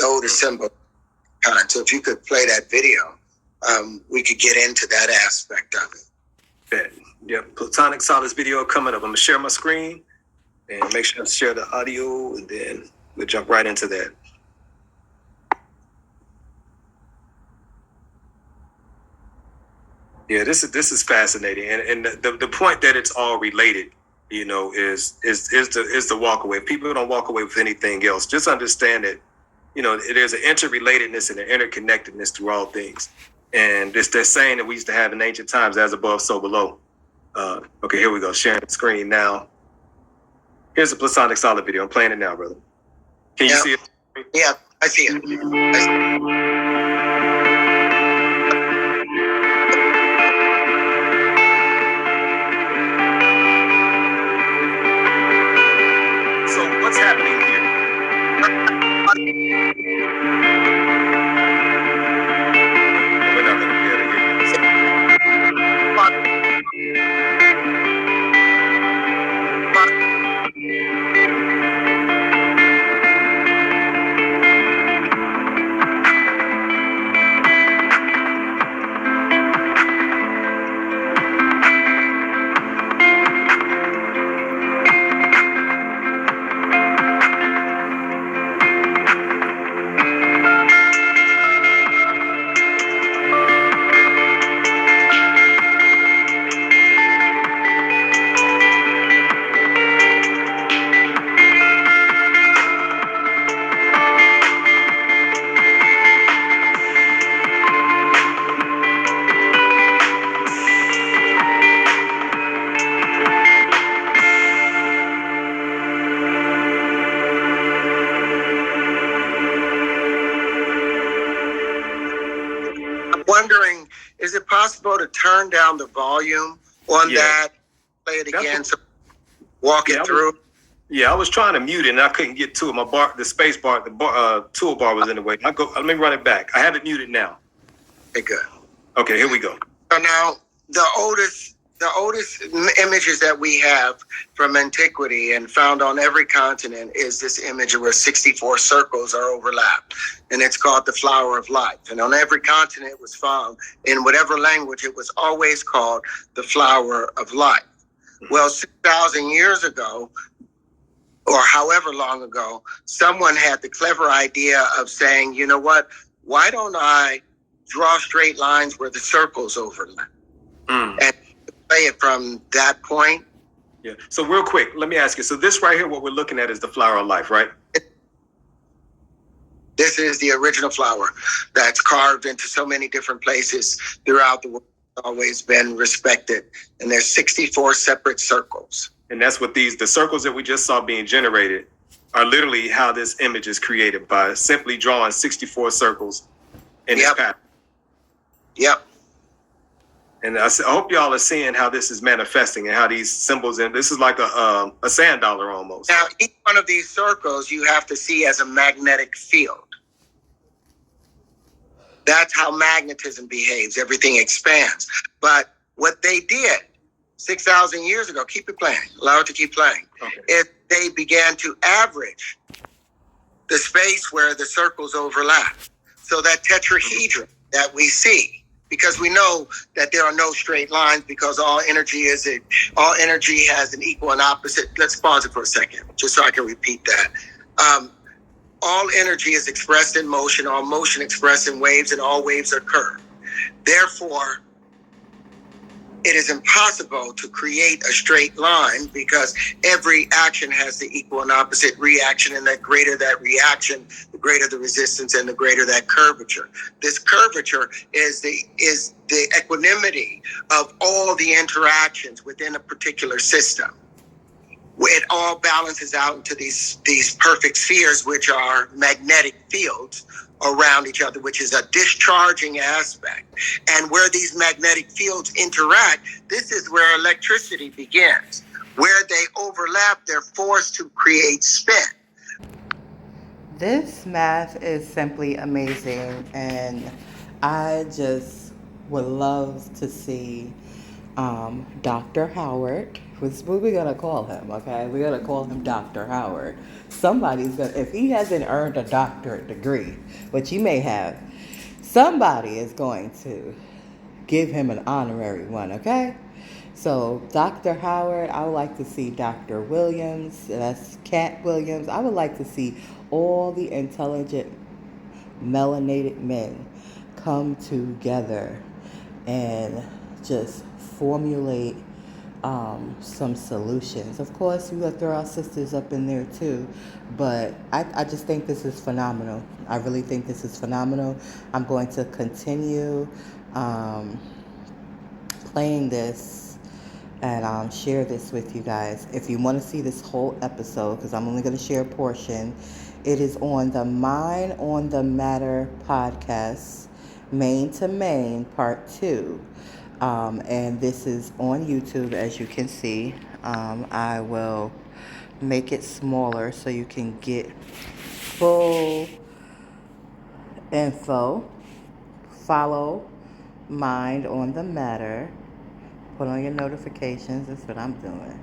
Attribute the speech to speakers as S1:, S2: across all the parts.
S1: the Otis symbol. So if you could play that video, we could get into that aspect of it.
S2: Yep, Platonic Solids video coming up. I'm going to share my screen and make sure I share the audio, and then we'll jump right into that. Yeah, this is fascinating, and the point that it's all related, you know, is the walk away. People don't walk away with anything else. Just understand that, you know, there's an interrelatedness and an interconnectedness through all things. And this that saying that we used to have in ancient times, as above, so below. Okay, here we go. Sharing the screen now. Here's the Platonic Solid video. I'm playing it now, brother. Can you see it?
S1: Yeah, I see it.
S2: So what's happening here? We're not going to be able to hear this.
S1: Wondering, is it possible to turn down the volume on that? Play it again, so walk it through.
S2: I was trying to mute it and I couldn't get to it. The space bar, the toolbar was in the way. Let me run it back. I have it muted now.
S1: Okay, good.
S2: Okay, here we go.
S1: So now the Otis images that we have from antiquity and found on every continent is this image where 64 circles are overlapped, and it's called the flower of life. And on every continent it was found, in whatever language, it was always called the flower of life. Well, 6,000 years ago, or however long ago, someone had the clever idea of saying, you know what, why don't I draw straight lines where the circles overlap? And play it from that point.
S2: Yeah. So real quick, let me ask you. So this right here, what we're looking at is the flower of life, right?
S1: This is the original flower that's carved into so many different places throughout the world. It's always been respected. And there's 64 separate circles.
S2: And that's what the circles that we just saw being generated are literally how this image is created, by simply drawing 64 circles in this pattern.
S1: Yep.
S2: And I hope y'all are seeing how this is manifesting and how these symbols, and this is like a sand dollar almost.
S1: Now, each one of these circles you have to see as a magnetic field. That's how magnetism behaves. Everything expands. But what they did 6,000 years ago, keep it playing, allow it to keep playing.
S2: Okay.
S1: If they began to average the space where the circles overlap. So that tetrahedron that we see, because we know that there are no straight lines, because all energy has an equal and opposite. Let's pause it for a second, just so I can repeat that. All energy is expressed in motion, all motion expressed in waves, and all waves are curved. Therefore, it is impossible to create a straight line, because every action has the equal and opposite reaction, and the greater that reaction, the greater the resistance and the greater that curvature. This curvature is the equanimity of all the interactions within a particular system. It all balances out into these perfect spheres, which are magnetic fields around each other, which is a discharging aspect. And where these magnetic fields interact, this is where electricity begins. Where they overlap, they're forced to create spin.
S3: This math is simply amazing, and I just would love to see Dr. Howard, What we gonna call him? Okay, we're gonna call him Dr. Howard. Somebody's gonna, if he hasn't earned a doctorate degree, which he may have, somebody is going to give him an honorary one. Okay. So, Dr. Howard, I would like to see Dr. Williams, that's Cat Williams. I would like to see all the intelligent melanated men come together and just formulate some solutions. Of course, we gotta throw our sisters up in there too, but I just think this is phenomenal. I really think this is phenomenal. I'm going to continue playing this and share this with you guys. If you want to see this whole episode, because I'm only going to share a portion, it is on the Mind on the Matter podcast, Main to Main, Part 2. And this is on YouTube, as you can see. I will make it smaller so you can get full info. Follow Mind on the Matter. Put on your notifications. That's what I'm doing.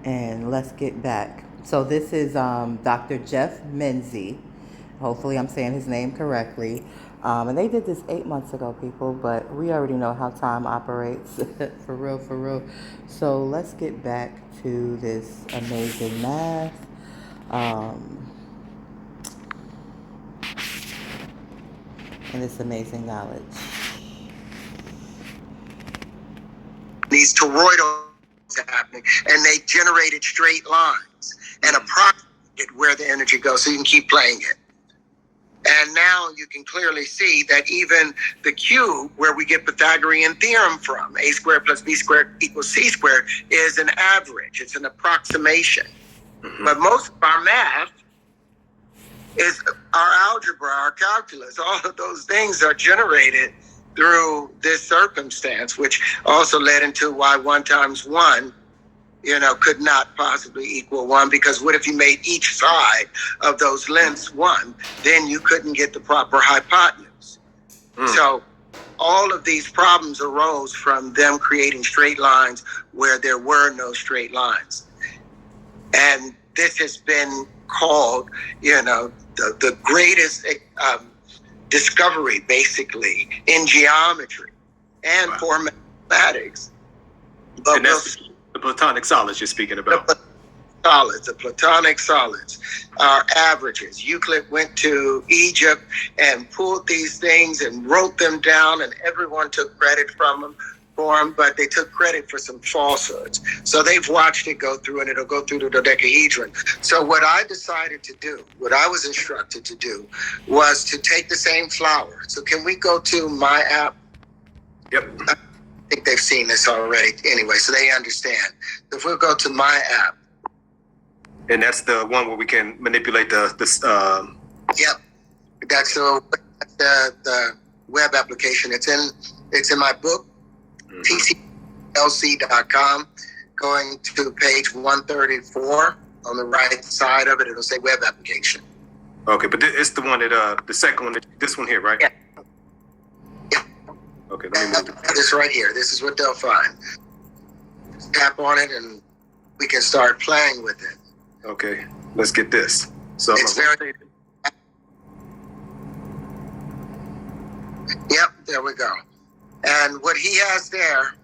S3: And let's get back. So this is Dr. Jeff Menzie. Hopefully I'm saying his name correctly. And they did this 8 months ago, people, but we already know how time operates. For real, for real. So let's get back to this amazing math. And this amazing knowledge.
S1: These toroidals happening, and they generated straight lines and approximated where the energy goes, so you can keep playing it. And now you can clearly see that even the cube, where we get Pythagorean theorem from, a squared plus b squared equals c squared, is an average. It's an approximation. Mm-hmm. But most of our math is our algebra, our calculus. All of those things are generated through this circumstance, which also led into why 1 times 1, could not possibly equal 1, because what if you made each side of those lengths 1? Then you couldn't get the proper hypotenuse. So all of these problems arose from them creating straight lines where there were no straight lines. And this has been called, the greatest discovery, basically, in geometry and for mathematics. But
S2: and that's the Platonic solids you're speaking about.
S1: The Platonic solids are averages. Euclid went to Egypt and pulled these things and wrote them down, and everyone took credit for them, but they took credit for some falsehoods. So they've watched it go through, and it'll go through the dodecahedron. So what I decided to do, what I was instructed to do, was to take the same flower. So can we go to my app?
S2: Yep.
S1: I think they've seen this already anyway, so they understand. If we'll go to my app.
S2: And that's the one where we can manipulate the
S1: Yep. That's the web application. It's in my book, tclc.com. Going to page 134 on the right side of it, it'll say web application.
S2: Okay, but it's the one that the second one, this one here, right?
S1: Yeah.
S2: Okay, let me move it.
S1: This right here. This is what they'll find. Just tap on it and we can start playing with it.
S2: Okay, let's get this. So
S1: it's very. Yep, there we go. And what he has there,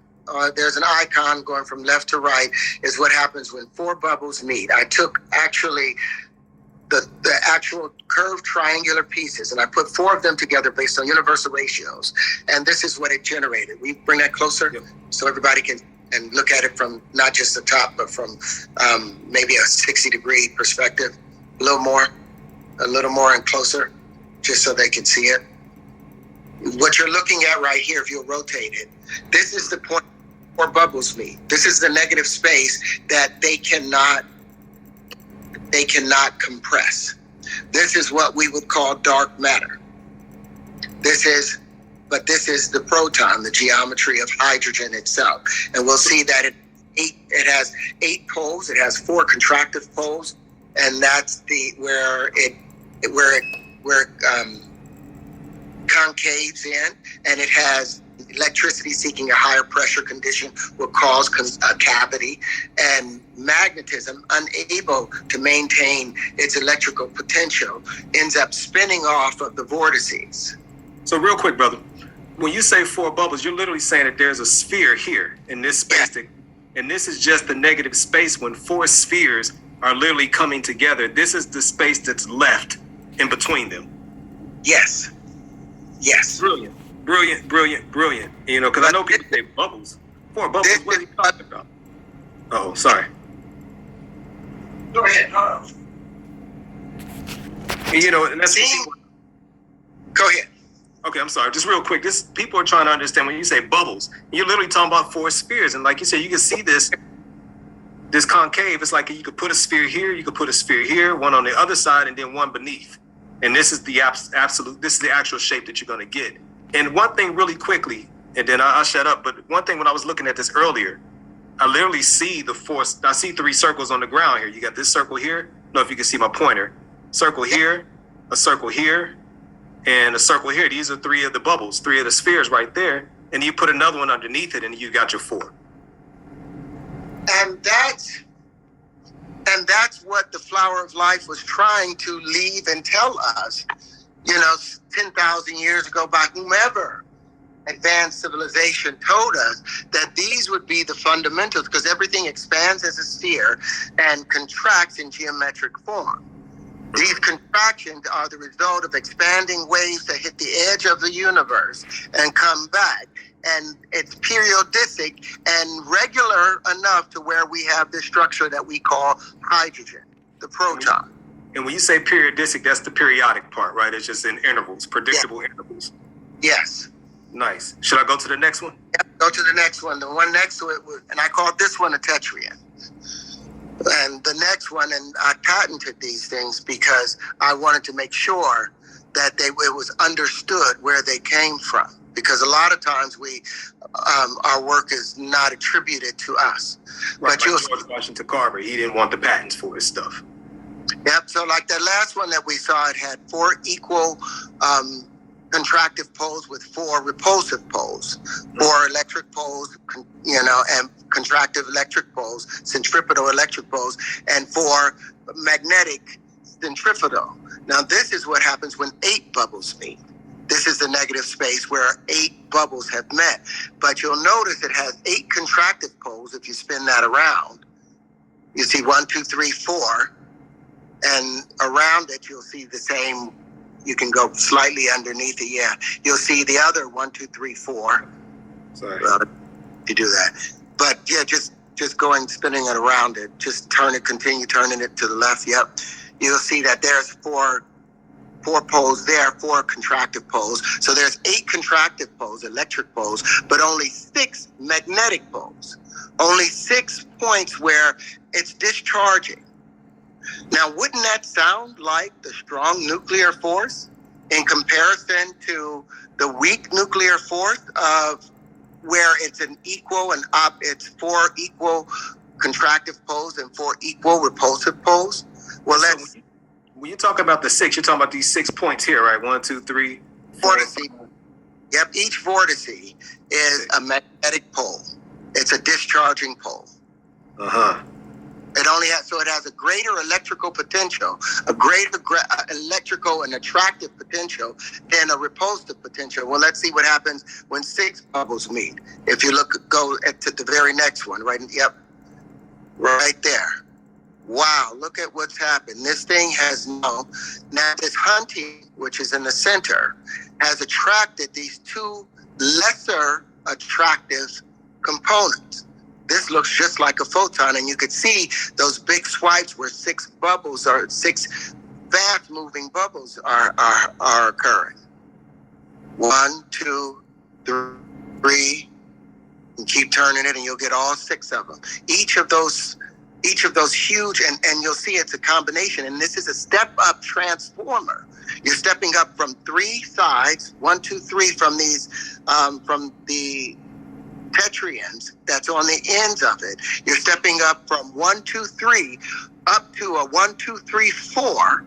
S1: there's an icon going from left to right, is what happens when 4 bubbles meet. I took actually the actual curved triangular pieces, and I put 4 of them together based on universal ratios. And this is what it generated. We bring that closer so everybody can and look at it from not just the top, but from maybe a 60-degree perspective, a little more and closer, just so they can see it. What you're looking at right here, if you'll rotate it, this is the point where bubbles meet. This is the negative space that they cannot compress. This is what we would call dark matter. This is the proton, the geometry of hydrogen itself. And we'll see that it has 8 poles. It has 4 contractive poles, and that's where it concaves in, and it has electricity seeking a higher pressure condition will cause a cavity, and magnetism, unable to maintain its electrical potential, ends up spinning off of the vortices.
S2: So real quick, brother, when you say 4 bubbles, you're literally saying that there's a sphere here in this space, and this is just the negative space when 4 spheres are literally coming together. This is the space that's left in between them.
S1: Yes. Yes.
S2: Brilliant. Brilliant, brilliant, brilliant. You know, because I know people say bubbles. 4 bubbles, what are you talking about? Oh, sorry.
S1: Go ahead.
S2: And, you know, and that's
S1: Go ahead.
S2: Okay, I'm sorry. Just real quick, people are trying to understand when you say bubbles, you're literally talking about 4 spheres. And like you said, you can see this concave. It's like you could put a sphere here, you could put a sphere here, one on the other side, and then one beneath. And this is the this is the actual shape that you're going to get. And one thing really quickly, and then I'll shut up. But one thing when I was looking at this earlier, I literally see I see 3 circles on the ground here. You got this circle here. I don't know if you can see my pointer. Circle here, a circle here, and a circle here. These are 3 of the bubbles, 3 of the spheres right there. And you put another one underneath it, and you got your 4.
S1: And that's what the flower of life was trying to leave and tell us, 10,000 years ago, by whomever advanced civilization told us that these would be the fundamentals, because everything expands as a sphere and contracts in geometric form. These contractions are the result of expanding waves that hit the edge of the universe and come back. And it's periodic and regular enough to where we have this structure that we call hydrogen, the proton.
S2: And when you say periodic, that's the periodic part, right? It's just in intervals, predictable intervals.
S1: Yes.
S2: Nice. Should I go to the next one?
S1: Yep, go to the next one. The one next to it, and I called this one a tetrad. And the next one, and I patented these things because I wanted to make sure that it was understood where they came from. Because a lot of times our work is not attributed to us.
S2: Right,
S1: but
S2: like George Washington Carver, he didn't want the patents for his stuff.
S1: Yep. So like that last one that we saw, it had 4 equal contractive poles with 4 repulsive poles, 4 electric poles, and contractive electric poles, centripetal electric poles, and 4 magnetic centrifugal. Now this is what happens when 8 bubbles meet. This is the negative space where 8 bubbles have met. But you'll notice it has 8 contractive poles. If you spin that around, you see 1, 2, 3, 4. And around it, you'll see the same. You can go slightly underneath it. Yeah. You'll see the other 1, 2, 3, 4.
S2: Sorry.
S1: You do that. But yeah, just spinning it around it. Just continue turning it to the left. Yep. You'll see that there's 4 poles there, 4 contractive poles. So there's 8 contractive poles, electric poles, but only 6 magnetic poles. Only 6 points where it's discharging. Now, wouldn't that sound like the strong nuclear force in comparison to the weak nuclear force of where it's it's 4 equal contractive poles and 4 equal repulsive poles? Well, let's.
S2: When you talk about the 6, you're talking about these 6 points here, right? 1, 2, 3, 4.
S1: Vortice. Yep, each vortice is a magnetic pole. It's a discharging pole. It has a greater electrical potential, a greater electrical and attractive potential than a repulsive potential. Well, let's see what happens when 6 bubbles meet. If you go to the very next one, right? Yep, right there. Wow, look at what's happened. This thing has now this hunting, which is in the center, has attracted these 2 lesser attractive components. This looks just like a photon, and you could see those big swipes where 6 bubbles or 6 fast-moving bubbles are occurring. 1, 2, 3, and keep turning it, and you'll get all 6 of them. Each of those huge, and you'll see it's a combination, and this is a step-up transformer. You're stepping up from 3 sides, 1, 2, 3 from these, from the tetraons that's on the ends of it. You're stepping up from 1, 2, 3 up to a 1, 2, 3, 4,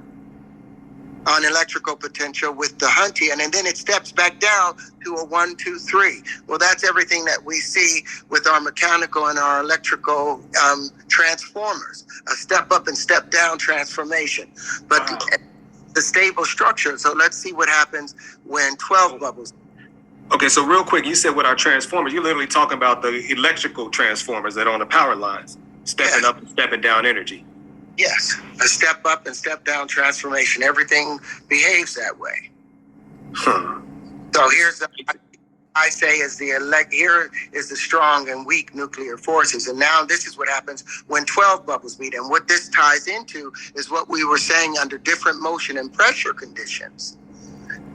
S1: on electrical potential with the Huntian, and then it steps back down to a 1, 2, 3. Well, that's everything that we see with our mechanical and our electrical transformers, a step up and step down transformation. But
S2: Wow.
S1: the stable structure. So let's see what happens when 12 bubbles.
S2: Okay, so real quick, you said with our transformers, you're literally talking about the electrical transformers that are on the power lines, stepping
S1: Yes.
S2: up and stepping down energy.
S1: Yes, a step up and step down transformation. Everything behaves that way.
S2: Huh.
S1: So here's the I say is here is the strong and weak nuclear forces. And now this is what happens when 12 bubbles meet. And what this ties into is what we were saying under different motion and pressure conditions.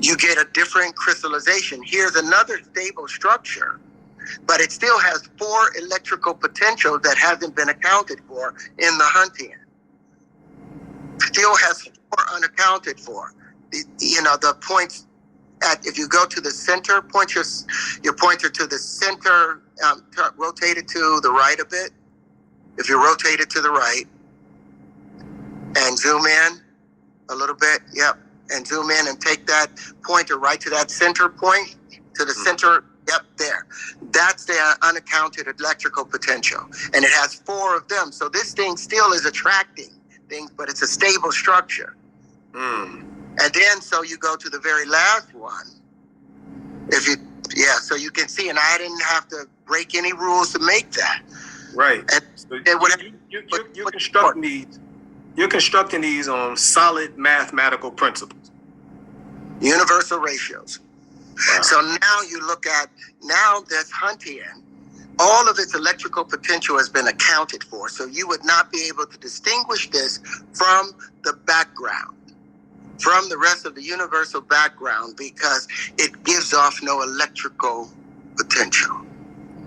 S1: You get a different crystallization. Here's another stable structure, but it still has 4 electrical potentials that hasn't been accounted for in the Huntian. Still has 4 unaccounted for. The points if you go to the center, point your pointer to the center, rotate it to the right a bit. If you rotate it to the right and zoom in a little bit, yep, and zoom in and take that pointer right to that center point, to the center, yep, there. That's the unaccounted electrical potential. And it has 4 of them. So this thing still is attracting things, but it's a stable structure. And then, so you go to the very last one. So you can see, and I didn't have to break any rules to make that.
S2: Right.
S1: And
S2: So you're constructing these on solid mathematical principles.
S1: Universal ratios.
S2: Wow.
S1: So now you look at, this Huntian, all of its electrical potential has been accounted for. So you would not be able to distinguish this from the background, from the rest of the universal background, because it gives off no electrical potential.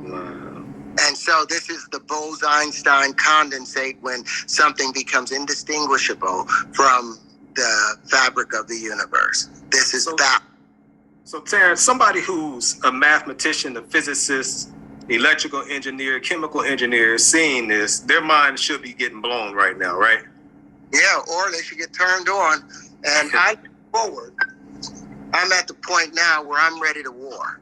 S2: Wow.
S1: And so this is the Bose-Einstein condensate when something becomes indistinguishable from the fabric of the universe. This is that.
S2: So Terrance, somebody who's a mathematician, a physicist, electrical engineer, chemical engineer, seeing this, their mind should be getting blown right now, right?
S1: Yeah, or they should get turned on. And I look forward. I'm at the point now where I'm ready to war.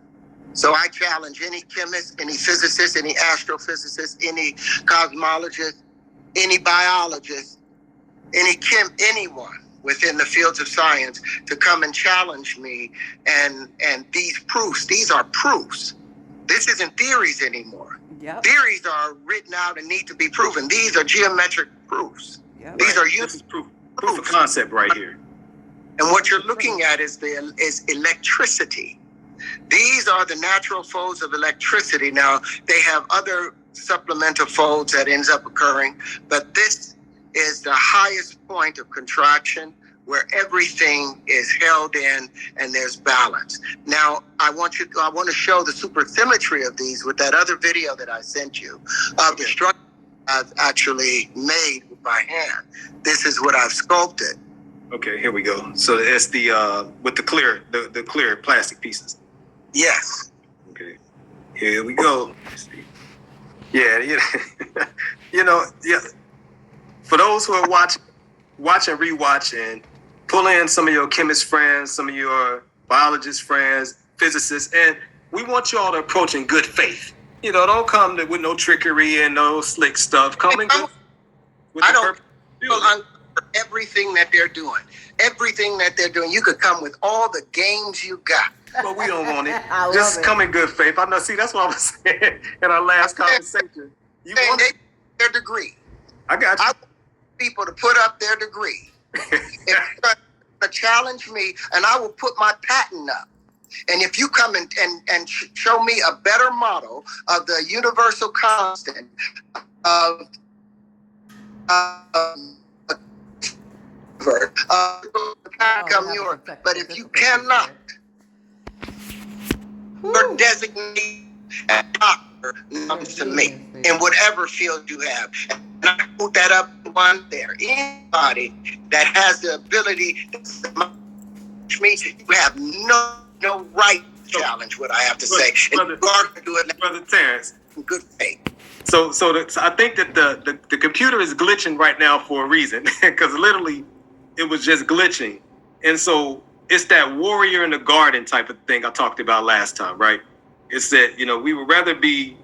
S1: So I challenge any chemist, any physicist, any astrophysicist, any cosmologist, any biologist, anyone within the fields of science to come and challenge me. And these are proofs. This isn't theories anymore.
S3: Yep.
S1: Theories are written out and need to be proven. These are geometric proofs.
S3: Yep.
S1: These are
S2: This is proof of concept right here.
S1: And what you're looking at is electricity. These are the natural folds of electricity. Now, they have other supplemental folds that ends up occurring, but this is the highest point of contraction where everything is held in and there's balance. Now, I want to show the supersymmetry of these with that other video that I sent you of the structure I've actually made by hand. This is what I've sculpted.
S2: Okay, here we go. So it's the with the clear plastic pieces.
S1: Yes.
S2: Okay, here we go. Let's see. Yeah. For those who are watch and rewatch and pull in some of your chemist friends, some of your biologist friends, physicists, and we want you all to approach in good faith. Don't come with no trickery and no slick stuff. Come in good.
S1: I don't feel everything that they're doing. Everything that they're doing. You could come with all the games you got.
S2: But we don't want it.
S3: I
S2: Just
S3: love it.
S2: come in good faith. I know. See, that's what I was saying in our last conversation. You want it?
S1: Their degree.
S2: I got you.
S1: I want people to put up their degree. If you're going to challenge me, and I will put my patent up. And if you come and show me a better model of the universal constant of come yours. But if you cannot, your designate a doctor comes to me in whatever field you have. And I put that up one there. Anybody that has the ability to challenge me, you have no right to challenge what I have to say. And you are going to do it,
S2: Brother Terrance.
S1: in good faith.
S2: So I think that the computer is glitching right now for a reason, because literally it was just glitching And so it's that warrior in the garden type of thing I talked about last time, right? It's that, we would rather be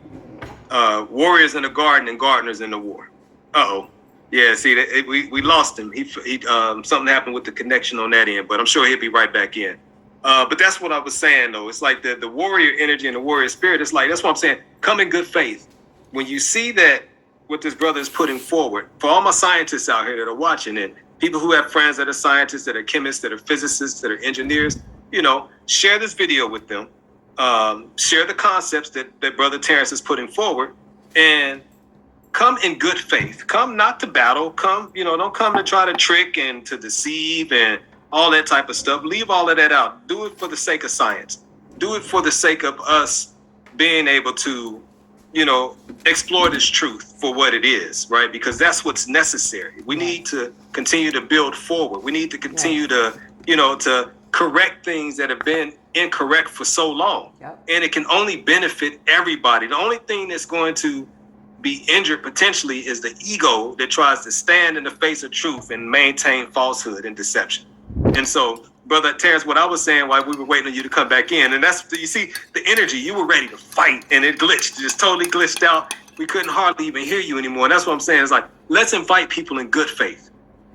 S2: warriors in the garden than gardeners in the war. Uh-oh. Yeah, see, we lost him. He something happened with the connection on that end, but I'm sure he'll be right back in. But that's what I was saying, though. It's like the warrior energy and the warrior spirit. It's like, that's what I'm saying. Come in good faith. When you see that what this brother is putting forward, for all my scientists out here that are watching it, people who have friends that are scientists, that are chemists, that are physicists, that are engineers, share this video with them. Share the concepts that Brother Terrance is putting forward, and come in good faith. Come not to battle. Come, don't come to try to trick and to deceive and all that type of stuff. Leave all of that out. Do it for the sake of science. Do it for the sake of us being able to, explore this truth for what it is, right? Because that's what's necessary. We need to continue to build forward. We need to continue to, to correct things that have been incorrect for so long.
S3: Yep.
S2: And it can only benefit everybody. The only thing that's going to be injured potentially is the ego that tries to stand in the face of truth and maintain falsehood and deception. And so, Brother Terrance, what I was saying while we were waiting on you to come back in, and that's, you see, the energy, you were ready to fight, and it glitched, just totally glitched out. We couldn't hardly even hear you anymore. And that's what I'm saying. It's like, let's invite people in good faith,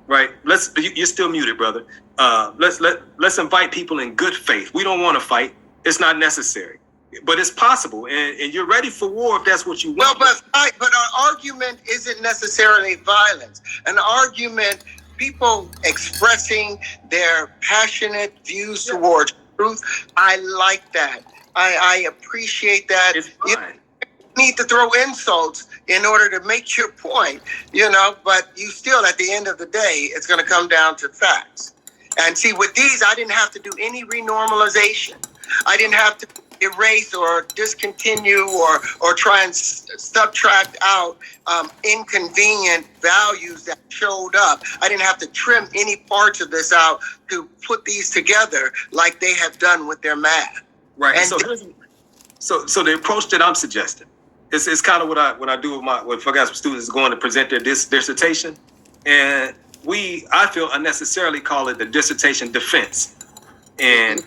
S2: right? You're still muted, brother. Let's invite people in good faith. We don't want to fight. It's not necessary. But it's possible, and you're ready for war if that's what you want.
S1: Well, but our argument isn't necessarily violence. An argument, people expressing their passionate views towards truth, I like that. I appreciate that.
S2: It's fine.
S1: You need to throw insults in order to make your point, but you still, at the end of the day, it's going to come down to facts. And see, with these, I didn't have to do any renormalization. I didn't have to erase or discontinue or try and subtract out inconvenient values that showed up. I didn't have to trim any parts of this out to put these together like they have done with their math.
S2: Right.
S1: And
S2: so the approach that I'm suggesting is kind of what I do if I got some students going to present their dissertation, and I feel unnecessarily call it the dissertation defense. And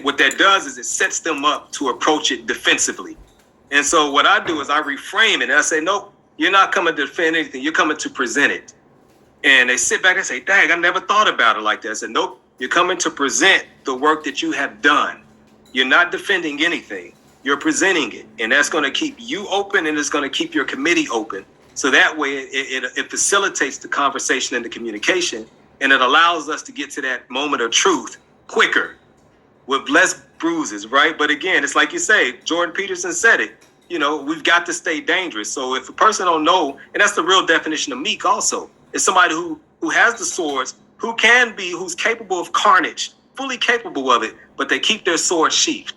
S2: what that does is it sets them up to approach it defensively. And so what I do is I reframe it and I say, nope, you're not coming to defend anything. You're coming to present it. And they sit back and say, dang, I never thought about it like that. I said, nope, you're coming to present the work that you have done. You're not defending anything. You're presenting it. And that's going to keep you open, and it's going to keep your committee open. So that way it facilitates the conversation and the communication, and it allows us to get to that moment of truth quicker with less bruises, right? But again, it's like you say, Jordan Peterson said it, we've got to stay dangerous. So if a person don't know, and that's the real definition of meek also, is somebody who has the swords, who's capable of carnage, fully capable of it, but they keep their sword sheathed.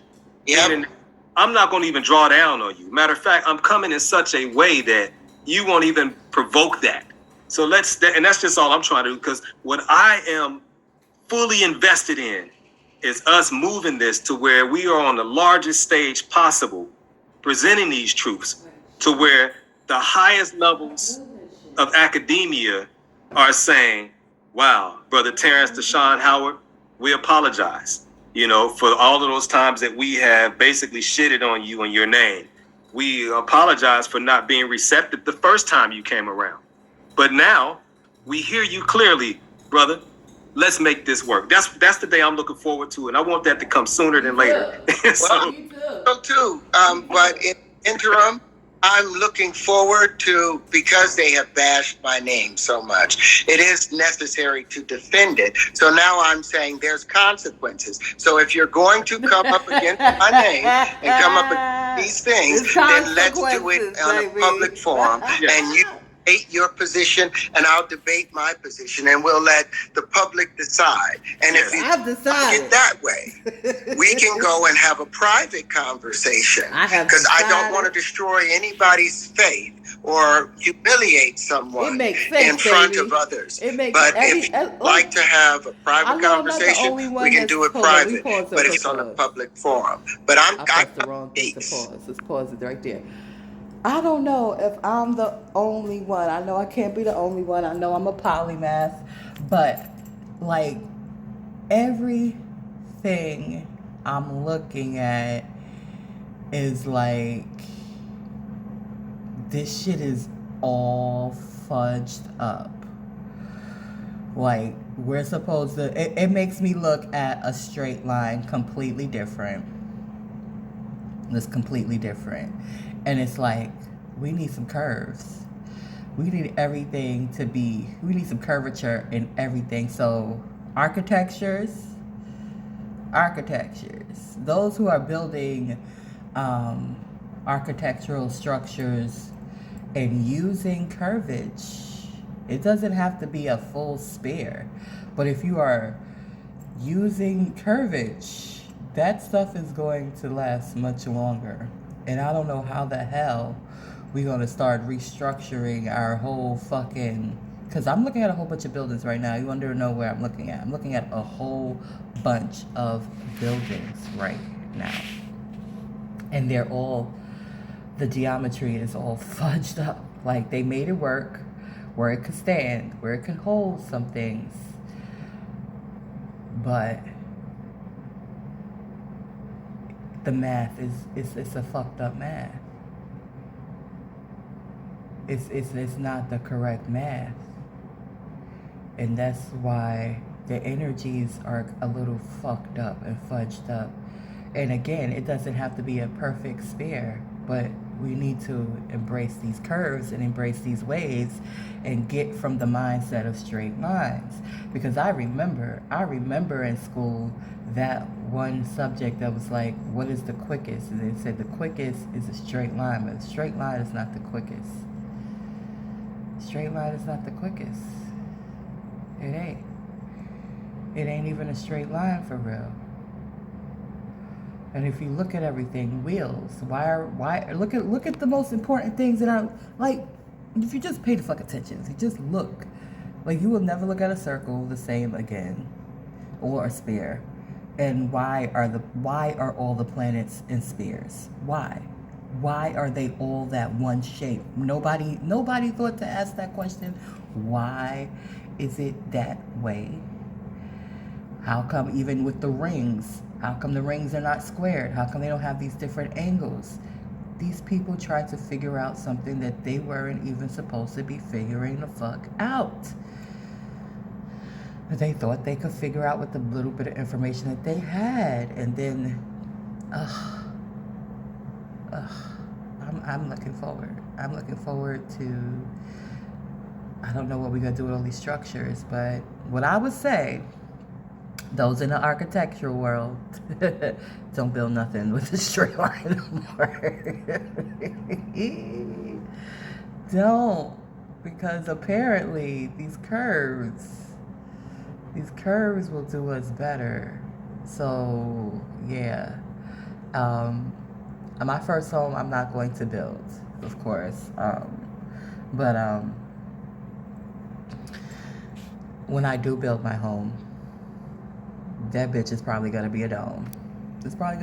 S1: Yep.
S2: And I'm not going to even draw down on you. Matter of fact, I'm coming in such a way that you won't even provoke that. So and that's just all I'm trying to do, because what I am fully invested in is us moving this to where we are on the largest stage possible, presenting these truths to where the highest levels of academia are saying, wow, Brother Terrance Howard, we apologize, for all of those times that we have basically shitted on you and your name. We apologize for not being receptive the first time you came around. But now we hear you clearly, brother. Let's make this work. That's the day I'm looking forward to, and I want that to come sooner than later.
S1: So too. But in interim, I'm looking forward to, because they have bashed my name so much, it is necessary to defend it. So now I'm saying there's consequences. So if you're going to come up against my name and come up against these things, then let's do it on a public forum. And you debate your position, and I'll debate my position, and we'll let the public decide. And if you get that way, we can go and have a private conversation, because I don't want to destroy anybody's faith or humiliate someone in front of others. But if you'd like to have a private conversation, we can do it private, but it's on a public forum. But I
S3: pressed the wrong thing to pause. Let's pause it right there. I don't know if I'm the only one. I know I can't be the only one. I know I'm a polymath, but like everything I'm looking at is like, this shit is all fudged up. Like, we're supposed to, it makes me look at a straight line completely different. It's completely different. And it's like, we need some curves. We need everything to be, we need some curvature in everything. So, architectures, those who are building architectural structures and using curvage, it doesn't have to be a full sphere, but if you are using curvage, that stuff is going to last much longer. And I don't know how the hell we're going to start restructuring our whole fucking, because I'm looking at a whole bunch of buildings right now. You want to know where I'm looking at? I'm looking at a whole bunch of buildings right now, and they're all, the geometry is all fudged up. Like, they made it work where it could stand, where it could hold some things, but the math is it's a fucked up math. It's not the correct math, and that's why the energies are a little fucked up and fudged up. And again, it doesn't have to be a perfect sphere, but we need to embrace these curves and embrace these waves and get from the mindset of straight lines. Because I remember in school that one subject that was like, what is the quickest? And they said the quickest is a straight line, but a straight line is not the quickest. Straight line is not the quickest. It ain't. It ain't even a straight line for real. And if you look at everything, wheels, why look at the most important things that are, like, if you just pay the fuck attention, if you just look, like, you will never look at a circle the same again, or a sphere. And why are all the planets in spheres? Why are they all that one shape? Nobody thought to ask that question. Why is it that way? How come even with the rings, how come the rings are not squared? How come they don't have these different angles? These people tried to figure out something that they weren't even supposed to be figuring the fuck out. They thought they could figure out with the little bit of information that they had. And then, I'm looking forward. I'm looking forward to, I don't know what we're going to do with all these structures, but what I would say, those in the architectural world, don't build nothing with a straight line anymore. Don't, because apparently these curves will do us better. So yeah, my first home I'm not going to build, of course, but when I do build my home, that bitch is probably gonna be a dome. It's probably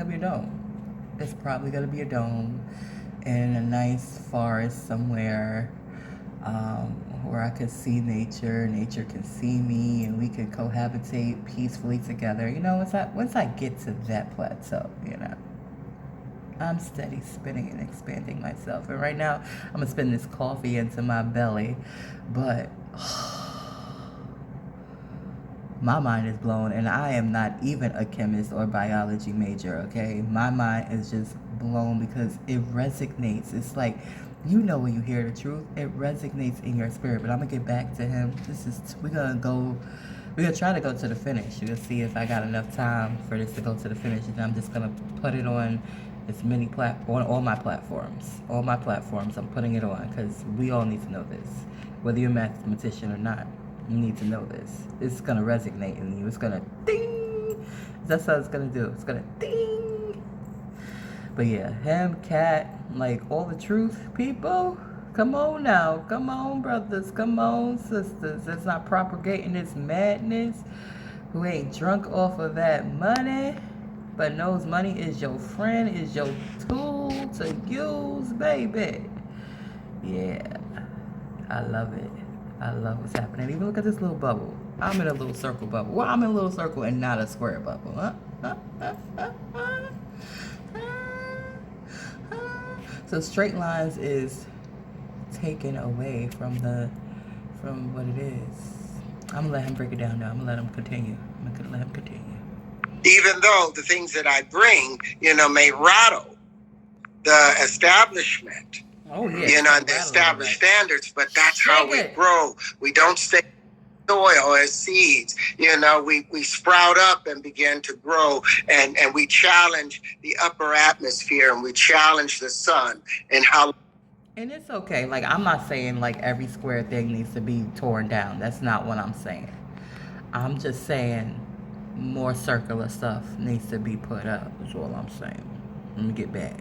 S3: gonna be a dome in a nice forest somewhere, where I could see nature can see me, and we could cohabitate peacefully together. You know, once I get to that plateau, you know, I'm steady spinning and expanding myself. And right now, I'm gonna spin this coffee into my belly, but my mind is blown, and I am not even a chemist or biology major, okay? My mind is just blown because it resonates. It's like, you know, when you hear the truth, it resonates in your spirit. But I'm gonna get back to him. We're gonna try to go to the finish. We're gonna see if I got enough time for this to go to the finish. And I'm just gonna put it on on all my platforms. All my platforms, I'm putting it on, because we all need to know this. Whether you're a mathematician or not, you need to know this. It's gonna resonate in you. It's gonna ding. That's what it's gonna do. It's gonna ding. But yeah, him, cat, like, all the truth, people. Come on now. Come on, brothers. Come on, sisters. That's not propagating this madness. Who ain't drunk off of that money, but knows money is your friend, is your tool to use, baby. Yeah. I love it. I love what's happening. Even look at this little bubble. I'm in a little circle bubble. Well, I'm in a little circle and not a square bubble. So straight lines is taken away from what it is. I'm gonna let him break it down now. I'm gonna let him continue.
S1: Even though the things that I bring, may rattle the establishment,
S3: Oh yeah.
S1: and the established standards, but that's how we grow. We don't stay soil as seeds. We sprout up and begin to grow, and we challenge the upper atmosphere, and we challenge the sun and how.
S3: And it's okay. Like, I'm not saying like every square thing needs to be torn down. That's not what I'm saying. I'm just saying more circular stuff needs to be put up, is all I'm saying. Let me get back.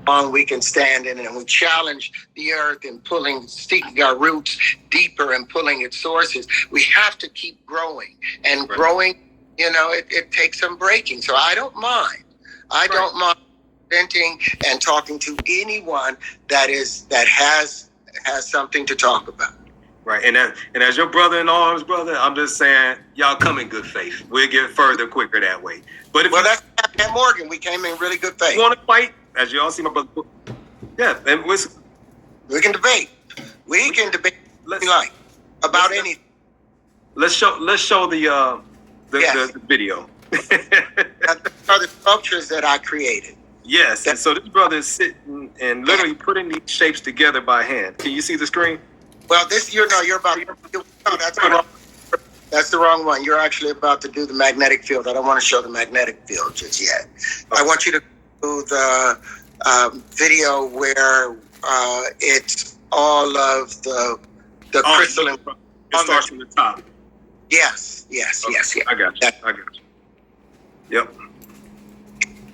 S1: Long we can stand in it, and we challenge the earth and sticking our roots deeper and pulling its sources. We have to keep growing, and growing, it takes some breaking. So I don't mind. I don't mind presenting and talking to anyone that has something to talk about.
S2: Right, and as your brother-in-law's brother, I'm just saying, y'all come in good faith. We'll get further quicker that way. But if
S1: that's at Morgan, we came in really good faith.
S2: You want to fight, as you all see my brother. Yeah, and
S1: we can debate. We can debate about anything.
S2: Let's show the video.
S1: Are the sculptures that I created.
S2: Yes, and so this brother is sitting and literally putting these shapes together by hand. Can you see the screen?
S1: Well, that's the wrong one. You're actually about to do the magnetic field. I don't want to show the magnetic field just yet. I want you to do the video where it's all of the crystalline.
S2: It starts from the top.
S1: Yes.
S2: I got you. Yep.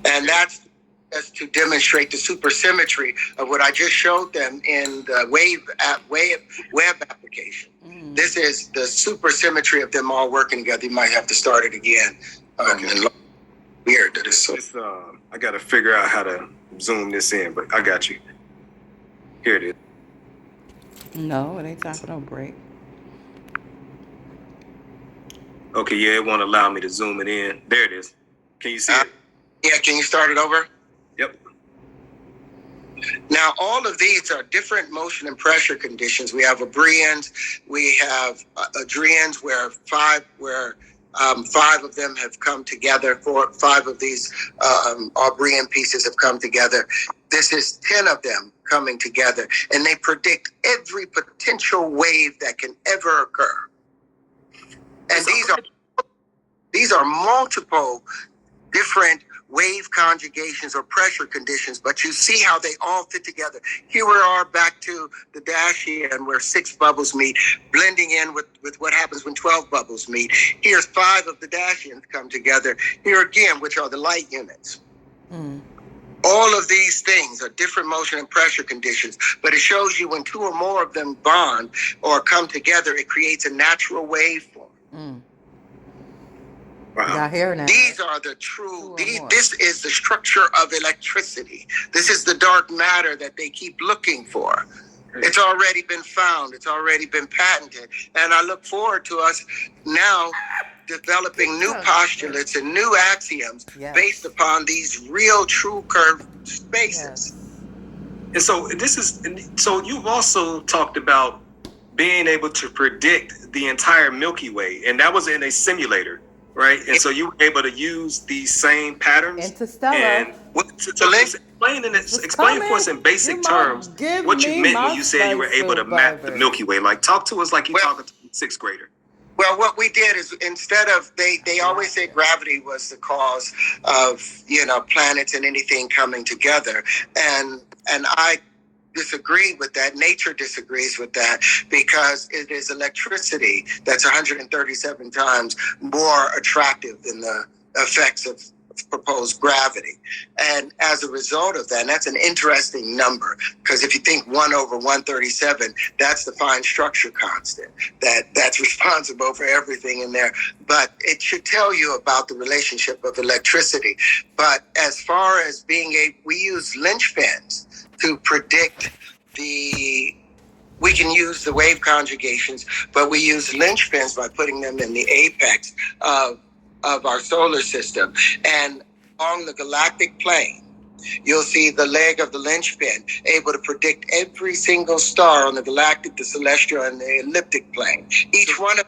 S1: And that's to demonstrate the supersymmetry of what I just showed them in the web application. This is the supersymmetry of them all working together. You might have to start it again. Weird that it's so.
S2: I got to figure out how to zoom this in, but I got you. Here it is.
S3: No, it ain't time for no break.
S2: Okay, yeah, it won't allow me to zoom it in. There it is. Can you see it?
S1: Yeah, can you start it over?
S2: Yep.
S1: Now, all of these are different motion and pressure conditions. We have Abrians, we have Adrians, where five of them have come together. 5 of these Aubrian pieces have come together. This is 10 of them coming together, and they predict every potential wave that can ever occur. And these are multiple different wave conjugations or pressure conditions, but you see how they all fit together. Here we are back to the Dashian, where 6 bubbles meet, blending in with what happens when 12 bubbles meet. Here's 5 of the Dashians come together. Here again, which are the light units. All of these things are different motion and pressure conditions, but it shows you when 2 or more of them bond or come together, it creates a natural waveform.
S3: Wow.
S1: These are the true, this is the structure of electricity. This is the dark matter that they keep looking for. It's already been found. It's already been patented. And I look forward to us now developing new postulates and new axioms based upon these real true curved spaces.
S2: And so you've also talked about being able to predict the entire Milky Way, and that was in a simulator. Right, and so you were able to use these same patterns.
S3: Interstellar.
S2: And explain for us in basic terms what you meant when you said you were able to map the Milky Way. Like, talk to us like you're talking to a 6th grader.
S1: Well, what we did is, instead of they always say gravity was the cause of planets and anything coming together, and I disagree with that. Nature disagrees with that, because it is electricity that's 137 times more attractive than the effects of proposed gravity. And as a result of that, and that's an interesting number, because if you think 1 over 137, that's the fine structure constant that's responsible for everything in there. But it should tell you about the relationship of electricity. But as far as we use linchpins to predict the we can use the wave conjugations, but we use linchpins by putting them in the apex of our solar system. And along the galactic plane, you'll see the leg of the linchpin able to predict every single star on the galactic, the celestial, and the elliptic plane. Each one of,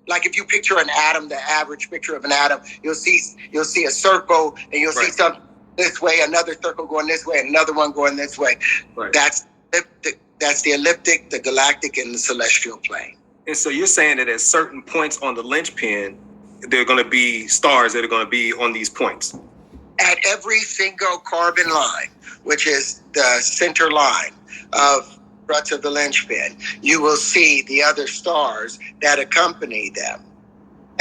S1: like if you picture an atom, the average picture of an atom, you'll see a circle, and you'll see something this way, another circle going this way, another one going this way.
S2: Right.
S1: That's the elliptic, the galactic, and the celestial plane.
S2: And so you're saying that at certain points on the linchpin, there are going to be stars that are going to be on these points.
S1: At every single carbon line, which is the center line of struts of the linchpin, you will see the other stars that accompany them.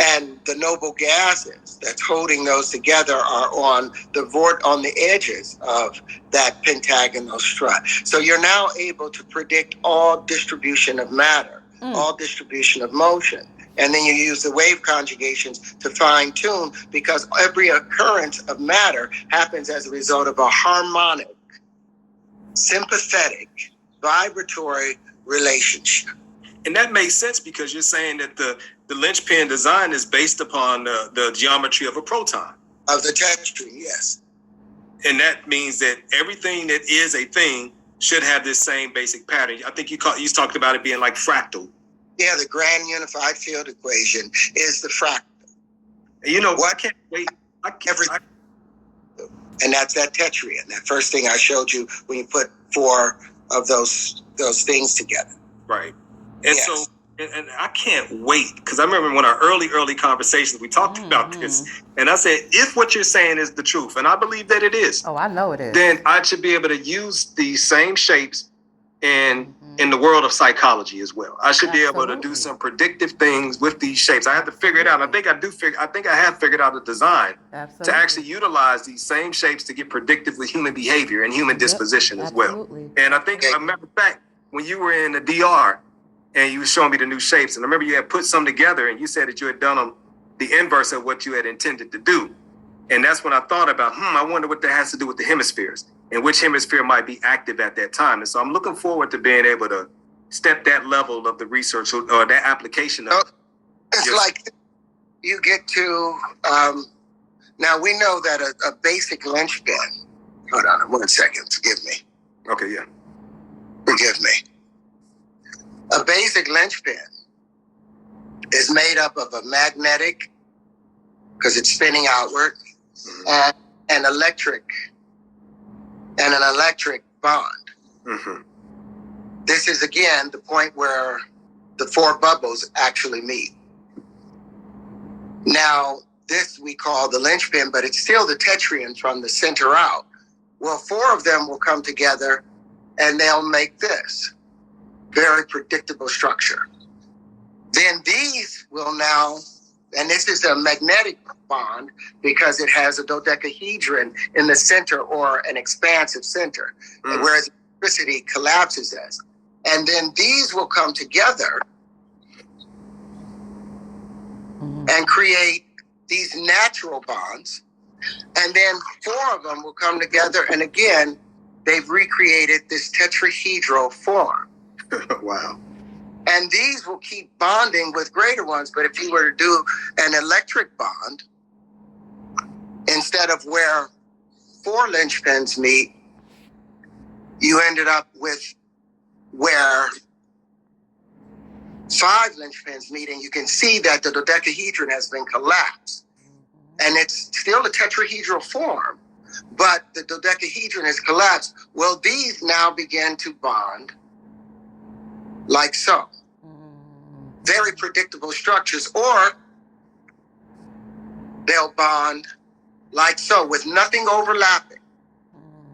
S1: And the noble gases that's holding those together are on the edges of that pentagonal strut. So you're now able to predict all distribution of matter, all distribution of motion. And then you use the wave conjugations to fine tune, because every occurrence of matter happens as a result of a harmonic, sympathetic, vibratory relationship.
S2: And that makes sense, because you're saying that the linchpin design is based upon the geometry of a proton.
S1: Of the tetrahedron, yes.
S2: And that means that everything that is a thing should have this same basic pattern. I think you talked about it being like fractal.
S1: Yeah, the grand unified field equation is the fractal.
S2: And you know what? I can't wait.
S1: And that's that tetrahedron. That first thing I showed you when you put four of those things together.
S2: Right. And
S1: yes.
S2: so, and I can't wait, because I remember when our early conversations, we talked about this, and I said, if what you're saying is the truth, and I believe that it is.
S3: Oh, I know it is.
S2: Then I should be able to use these same shapes in the world of psychology as well. I should be able to do some predictive things with these shapes. I have to figure it out. I think I have figured out a design to actually utilize these same shapes to get predictive with human behavior and human disposition as well. And I think, a matter of fact, when you were in the DR and you were showing me the new shapes, and I remember you had put some together and you said that you had done them the inverse of what you had intended to do. And that's when I thought about, I wonder what that has to do with the hemispheres and which hemisphere might be active at that time. And so I'm looking forward to being able to step that level of the research or that application of.
S1: It's like you get to, now we know that a basic linchpin, hold on 1 second, forgive me.
S2: Okay, yeah.
S1: Forgive me. A basic linchpin is made up of a magnetic, because it's spinning outward, and an electric bond. Mm-hmm. This is, again, the point where the four bubbles actually meet. Now, this we call the linchpin, but it's still the tetrahedron from the center out. Well, four of them will come together and they'll make this very predictable structure. Then these will now, and this is a magnetic bond because it has a dodecahedron in the center, or an expansive center, whereas electricity collapses as. And then these will come together and create these natural bonds. And then four of them will come together, and again, they've recreated this tetrahedral form.
S2: Wow.
S1: And these will keep bonding with greater ones. But if you were to do an electric bond, instead of where four linchpins meet, you ended up with where five linchpins meet, and you can see that the dodecahedron has been collapsed. And it's still a tetrahedral form, but the dodecahedron is collapsed. Well, these now begin to bond like so. Very predictable structures, or they'll bond like so with nothing overlapping.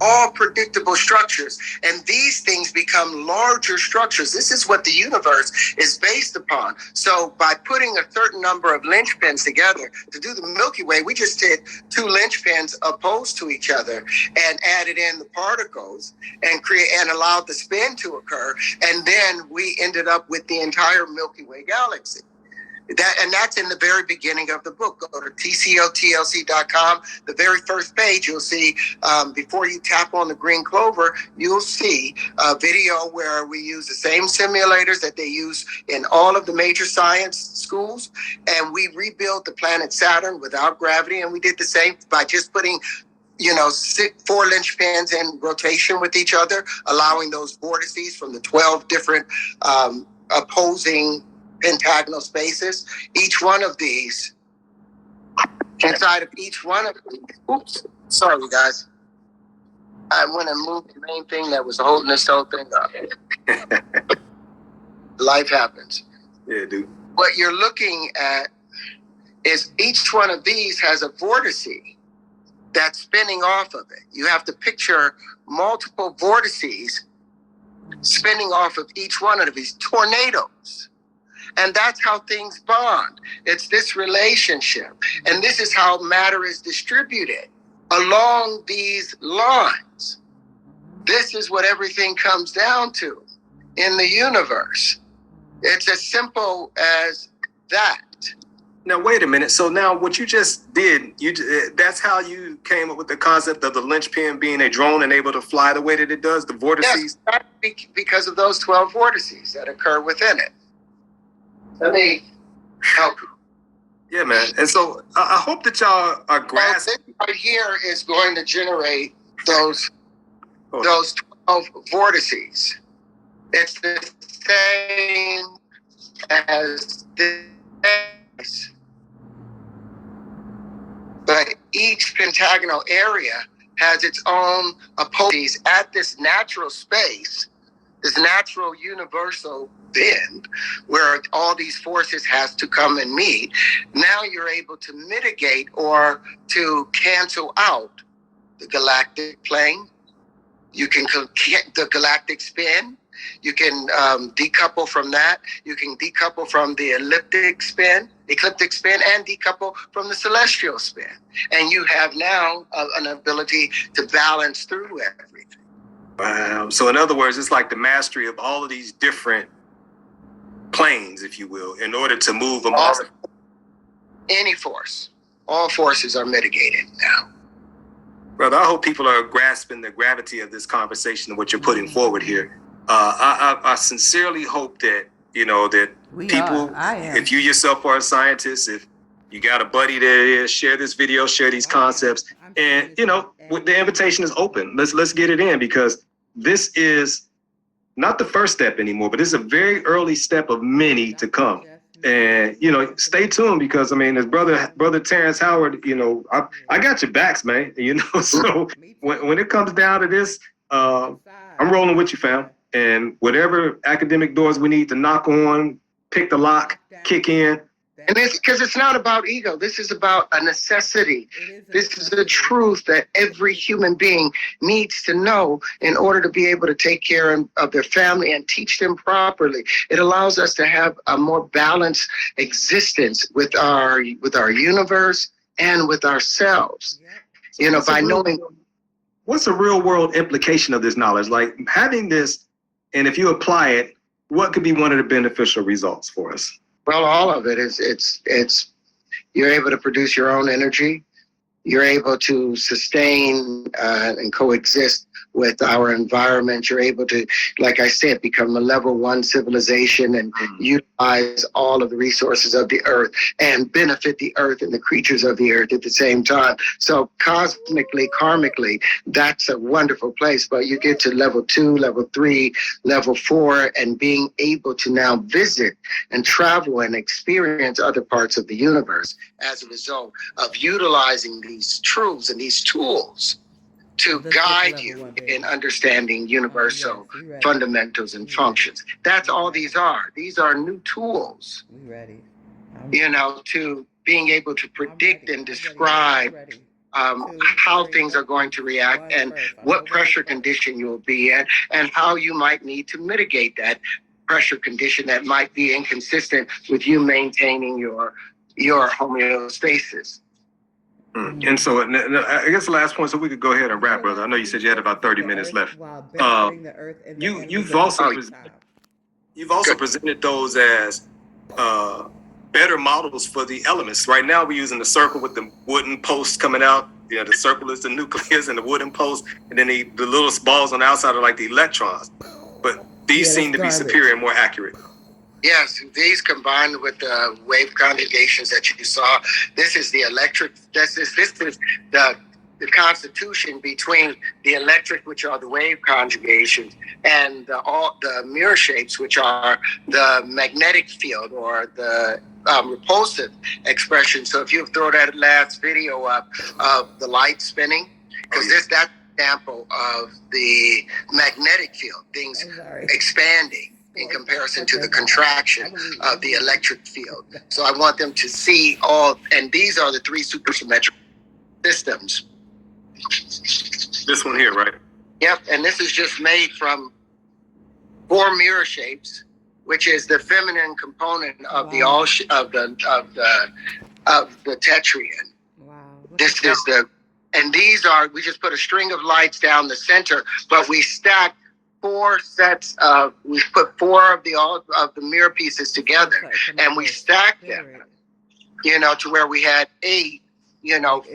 S1: All predictable structures. And these things become larger structures. This is what the universe is based upon. So by putting a certain number of linchpins together to do the Milky Way, we just did two linchpins opposed to each other and added in the particles and allowed the spin to occur. And then we ended up with the entire Milky Way galaxy. That's in the very beginning of the book. Go to tcotlc.com. The very first page, you'll see, before you tap on the green clover, you'll see a video where we use the same simulators that they use in all of the major science schools. And we rebuilt the planet Saturn without gravity. And we did the same by just putting 4 linchpins in rotation with each other, allowing those vortices from the 12 different opposing pentagonal spaces. Each one of these, inside of each one of these, oops, sorry guys. I went and moved the main thing that was holding this whole thing up. Life happens.
S2: Yeah, dude.
S1: What you're looking at is each one of these has a vortice that's spinning off of it. You have to picture multiple vortices spinning off of each one of these tornadoes. And that's how things bond. It's this relationship. And this is how matter is distributed along these lines. This is what everything comes down to in the universe. It's as simple as that.
S2: Now, wait a minute. So now what you just did, that's how you came up with the concept of the linchpin being a drone and able to fly the way that it does, the vortices?
S1: Yes, because of those 12 vortices that occur within it. Let me help you.
S2: Yeah, man. And so I hope that y'all are grasping.
S1: This right here is going to generate those 12 vortices. It's the same as this. But each pentagonal area has its own opposites at this natural space, this natural universal bend where all these forces has to come and meet. Now you're able to mitigate or to cancel out the galactic plane. You can get the galactic spin. You can decouple from that. You can decouple from the ecliptic spin, and decouple from the celestial spin. And you have now an ability to balance through everything.
S2: Wow. So in other words, it's like the mastery of all of these different planes, if you will, in order to move them all.
S1: Any force. All forces are mitigated now.
S2: Brother, I hope people are grasping the gravity of this conversation and what you're putting forward here. I sincerely hope that, that if you yourself are a scientist, if you got a buddy that is, share this video, share these concepts, and, the invitation is open. Let's get it in, because this is not the first step anymore, but it's a very early step of many to come. And, stay tuned, because, as brother Terrance Howard, I got your backs, man, so when it comes down to this, I'm rolling with you, fam. And whatever academic doors we need to knock on, pick the lock, kick in.
S1: And it's because it's not about ego. This is about a necessity. This is the truth that every human being needs to know in order to be able to take care of their family and teach them properly. It allows us to have a more balanced existence with our universe and with ourselves. By knowing.
S2: What's the real world implication of this knowledge? Like having this, and if you apply it, what could be one of the beneficial results for us?
S1: Well, all of it is it's you're able to produce your own energy. You're able to sustain and coexist with our environment. You're able to, like I said, become a level 1 civilization and utilize all of the resources of the earth and benefit the earth and the creatures of the earth at the same time. So cosmically, karmically, that's a wonderful place. But you get to level 2, level 3, level 4, and being able to now visit and travel and experience other parts of the universe as a result of utilizing these truths and these tools to guide you in understanding universal fundamentals and functions. That's all these are. These are new tools, to being able to predict and describe how things are going to react and what pressure condition you will be in and how you might need to mitigate that pressure condition that might be inconsistent with you maintaining your homeostasis.
S2: And so I guess the last point, so we could go ahead and wrap, brother. I know you said you had about 30 minutes left. You've also presented those as better models for the elements. Right now, we're using the circle with the wooden posts coming out. You know, the circle is the nucleus and the wooden post, and then the little balls on the outside are like the electrons. But these seem to be superior and more accurate.
S1: Yes, these combined with the wave conjugations that you saw, this is the electric. This is the constitution between the electric, which are the wave conjugations, and all the mirror shapes, which are the magnetic field or the repulsive expression. So if you throw that last video up of the light spinning, because that's an example of the magnetic field, things expanding in comparison to the contraction of the electric field. So I want them to see all, and these are the three supersymmetric systems.
S2: This one here, right?
S1: Yep, and this is just made from 4 mirror shapes, which is the feminine component of the tetrahedron.
S3: Wow.
S1: This is and these are, we just put a string of lights down the center, but we stack 4 sets of, we put 4 of the mirror pieces together, and we stacked them, to where we had 8,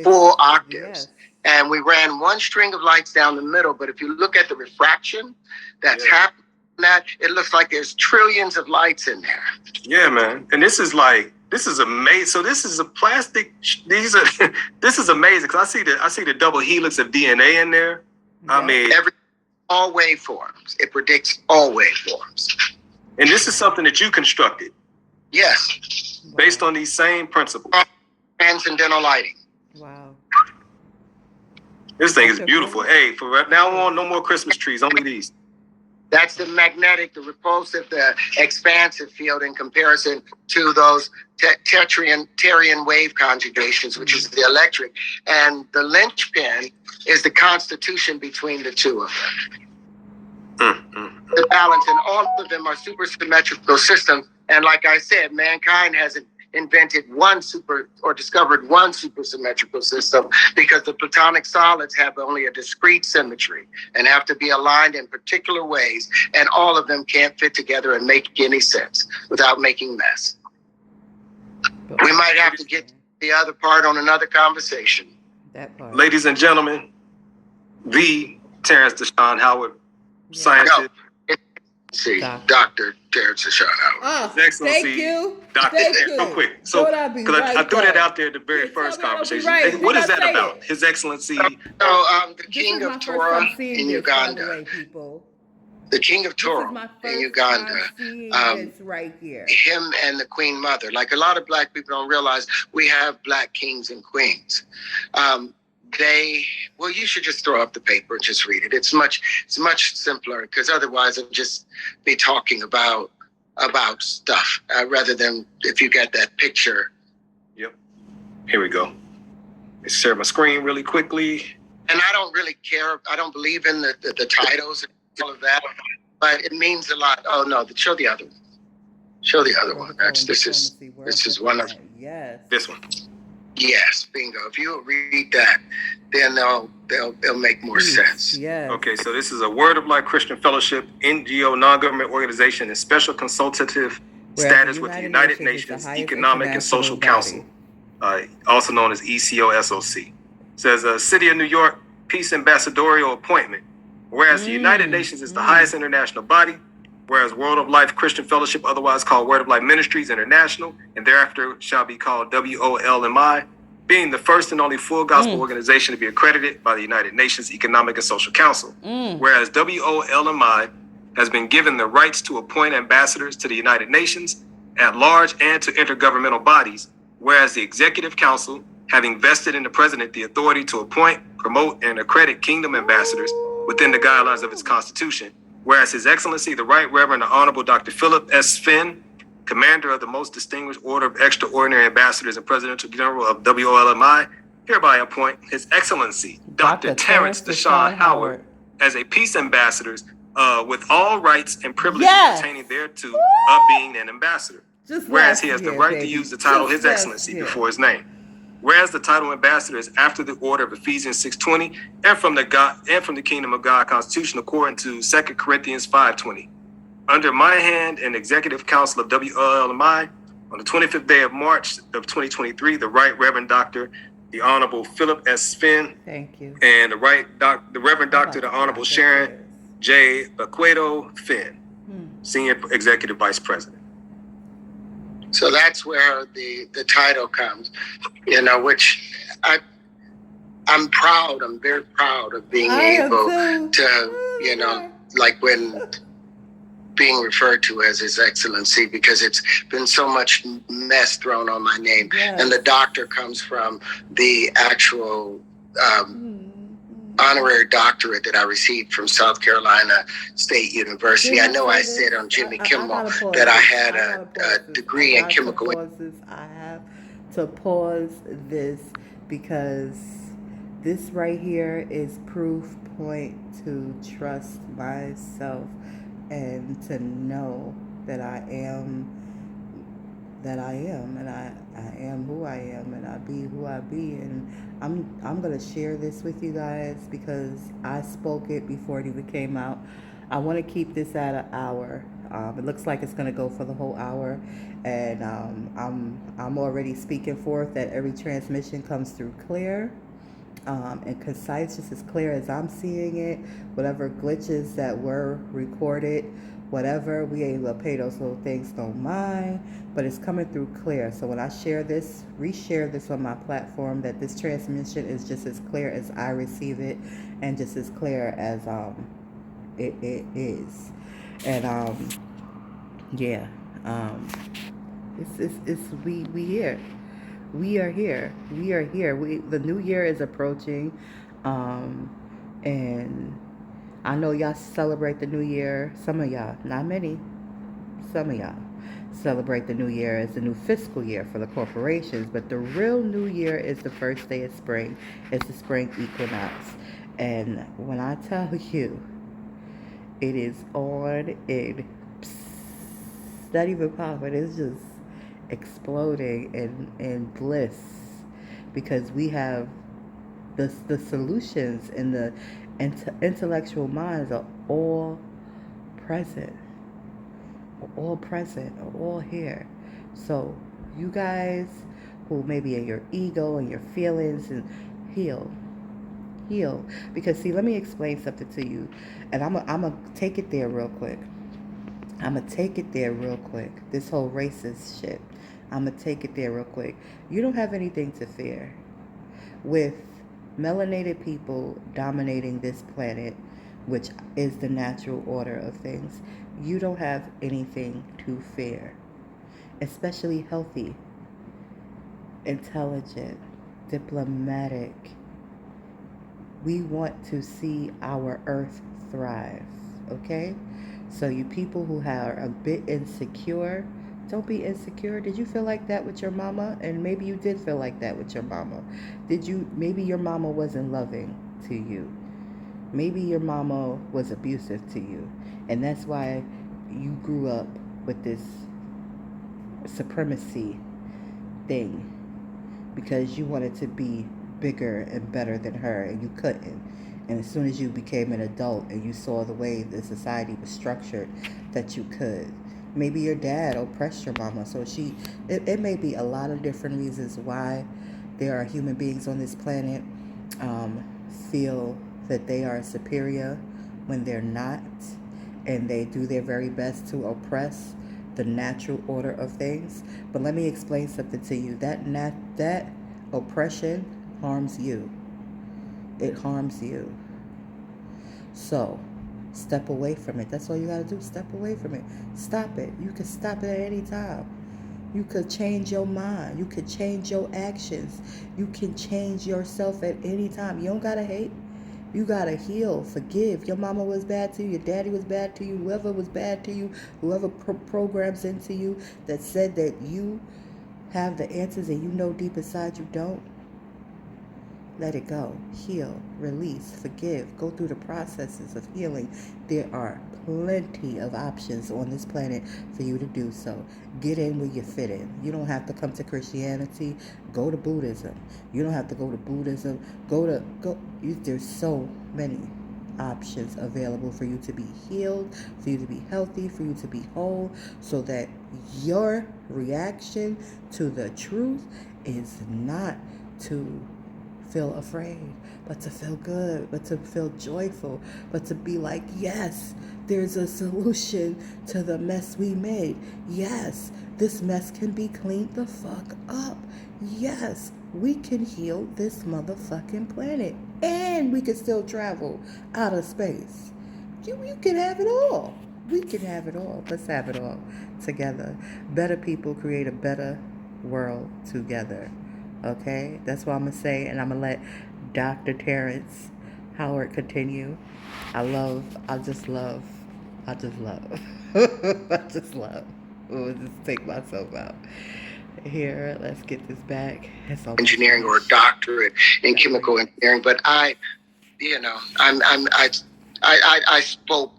S1: full octaves. Yes. And we ran 1 string of lights down the middle, but if you look at the refraction that's happening, it looks like there's trillions of lights in there.
S2: Yeah, man. And this is amazing. So this is a plastic. This is amazing because I see the double helix of DNA in there. Yeah. I mean,
S1: all waveforms. It predicts all waveforms.
S2: And this is something that you constructed.
S1: Yes.
S2: Based on these same principles.
S1: Transcendental lighting.
S3: Wow.
S2: This thing is beautiful. Hey, from right now on, no more Christmas trees, only these.
S1: That's the magnetic, the repulsive, the expansive field in comparison to those Terrance wave conjugations, which is the electric. And the linchpin is the constitution between the two of them. The balance, and all of them are supersymmetrical systems. And like I said, mankind hasn't invented discovered one supersymmetrical system, because the platonic solids have only a discrete symmetry and have to be aligned in particular ways, and all of them can't fit together and make any sense without making mess. We might have to get the other part on another conversation.
S3: That part.
S2: Ladies and gentlemen, the Terrance Howard, scientist.
S1: Dr. Terrance Howard.
S3: Oh,
S2: His Excellency,
S3: thank you.
S2: Dr.
S3: Thank you.
S2: Real quick. So, because I threw that out there at the very first conversation.
S3: Right.
S2: What is that about? His Excellency.
S1: The King of Torah in Uganda. The King of Torah in Uganda.
S3: Right here.
S1: Him and the Queen Mother. Like a lot of Black people don't realize, we have Black kings and queens. You should just throw up the paper and just read it. It's much simpler, because otherwise I'll just be talking about stuff rather than if you get that picture.
S2: Yep. Here we go. Let's share my screen really quickly.
S1: And I don't really care. I don't believe in the titles and all of that, but it means a lot. Oh no, show the other one. Show the other one. This is one of
S3: yes.
S2: This one.
S1: Yes, bingo. If you read that, then they'll make more sense.
S3: Yeah.
S2: Okay, so this is a Word of Life Christian Fellowship, NGO, non-government organization, and special consultative status with the United Nations Economic and Social Council, also known as ECOSOC. It says, City of New York, Peace Ambassadorial Appointment. Whereas the United Nations is the highest international body, whereas World of Life Christian Fellowship, otherwise called Word of Life Ministries International, and thereafter shall be called WOLMI, being the first and only full gospel organization to be accredited by the United Nations Economic and Social Council. Whereas WOLMI has been given the rights to appoint ambassadors to the United Nations at large and to intergovernmental bodies, whereas the Executive Council, having vested in the President the authority to appoint, promote, and accredit kingdom ambassadors within the guidelines of its constitution, whereas His Excellency, the Right Reverend the Honorable Dr. Philip S. Finn, Commander of the Most Distinguished Order of Extraordinary Ambassadors and Presidential General of WOLMI, hereby appoint His Excellency, Dr. Terrance Howard, as a peace ambassador with all rights and privileges pertaining thereto of being an ambassador. Whereas he has the right to use the title His Excellency before his name. Whereas the title ambassador is after the order of Ephesians 6:20 and from the Kingdom of God Constitution according to 2 Corinthians 5:20. Under my hand and Executive Council of WLMI, On the 25th day of March of 2023, the Right Reverend Dr. the Honorable Philip S. Finn,
S3: Thank you.
S2: and the Reverend Dr. the Honorable Sharon J. Bequedo Finn, Senior Executive Vice President.
S1: So that's where the title comes, you know, which I'm proud. I'm very proud of being able to, you know, like when being referred to as His Excellency, because it's been so much mess thrown on my name.
S3: Yes.
S1: And the doctor comes from the actual honorary doctorate that I received from South Carolina State University. I know I said on Jimmy Kimmel that I had a degree in chemical.
S3: I have to pause this because this right here is proof point to trust myself and to know that I am and I am who I am, and I be who I be. And I'm gonna share this with you guys because I spoke it before it even came out. I want to keep this at an hour. It looks like it's gonna go for the whole hour, and I'm already speaking forth that every transmission comes through clear. And concise, just as clear as I'm seeing it. Whatever glitches that were recorded, whatever, we ain't gonna pay those little things no mind, but it's coming through clear. So when I share this, reshare this on my platform, that this transmission is just as clear as I receive it, and just as clear as it is. And yeah, it's we here. We are here. We are here. The new year is approaching, and I know y'all celebrate the new year. Some of y'all, not many. Some of y'all celebrate the new year as the new fiscal year for the corporations, but the real new year is the first day of spring. It's the spring equinox, and when I tell you, it is on in. Not even popping. It's just exploding in bliss, because we have the solutions and the intellectual minds are all present, are all here. So you guys who maybe in your ego and your feelings, and heal, because see, let me explain something to you, and I'm gonna take it there real quick. This whole racist shit, I'm going to take it there real quick. You don't have anything to fear. With melanated people dominating this planet, which is the natural order of things, you don't have anything to fear. Especially healthy, intelligent, diplomatic. We want to see our earth thrive, okay? So you people who are a bit insecure, don't be insecure. Did you feel like that with your mama? And maybe you did feel like that with your mama. Maybe your mama wasn't loving to you. Maybe your mama was abusive to you. And that's why you grew up with this supremacy thing. Because you wanted to be bigger and better than her, and you couldn't. And as soon as you became an adult and you saw the way the society was structured, that you could. Maybe your dad oppressed your mama, so it may be a lot of different reasons why there are human beings on this planet feel that they are superior when they're not, and they do their very best to oppress the natural order of things. But let me explain something to you. That oppression harms you. It harms you. So step away from it. That's all you gotta do. Step away from it. Stop it. You can stop it at any time. You could change your mind. You could change your actions. You can change yourself at any time. You don't gotta hate. You gotta heal, forgive. Your mama was bad to you. Your daddy was bad to you. Whoever was bad to you, whoever programs into you that said that you have the answers and you know deep inside you don't. Let it go. Heal, release, forgive. Go through the processes of healing. There are plenty of options on this planet for you to do so. Get in where you fit in. You don't have to come to Christianity. Go to Buddhism. You don't have to go to Buddhism. There's so many options available for you to be healed, for you to be healthy, for you to be whole, so that Your reaction to the truth is not to feel afraid, but to feel good, but to feel joyful, but to be like, yes, there's a solution to the mess we made. Yes, this mess can be cleaned the fuck up. Yes, we can heal this motherfucking planet. And we can still travel out of space. You can have it all. We can have it all. Let's have it all together. Better people create a better world together. Okay? That's what I'm going to say. And I'm going to let Dr. Terrance Howard continue. I just love. I just love. We'll just take myself out. Here, let's get this back.
S1: Engineering or a doctorate in chemical engineering, but I spoke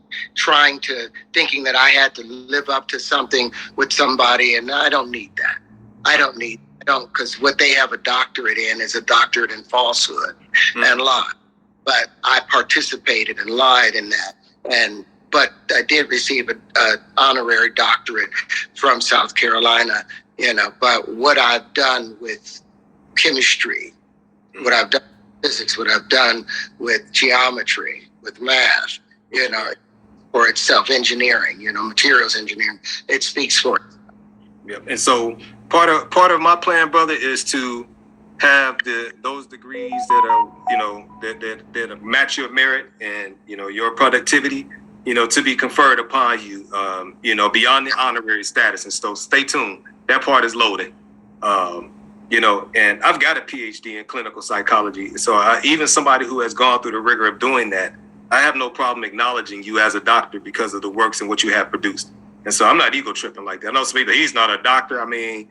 S1: thinking that I had to live up to something with somebody, and I don't need that. I don't, because what they have a doctorate in is a doctorate in falsehood and lie. But I participated and lied in that, but I did receive an honorary doctorate from South Carolina. But what I've done with chemistry, what I've done with physics, what I've done with geometry, with math, for itself, engineering, materials engineering, it speaks for it.
S2: Yep. And so part of my plan, brother, is to have those degrees that are, that match your merit and, your productivity, to be conferred upon you, beyond the honorary status. And so stay tuned. That part is loaded. And I've got a PhD in clinical psychology. So even somebody who has gone through the rigor of doing that, I have no problem acknowledging you as a doctor because of the works and what you have produced. And so I'm not ego tripping like that. I know some people, he's not a doctor. I mean,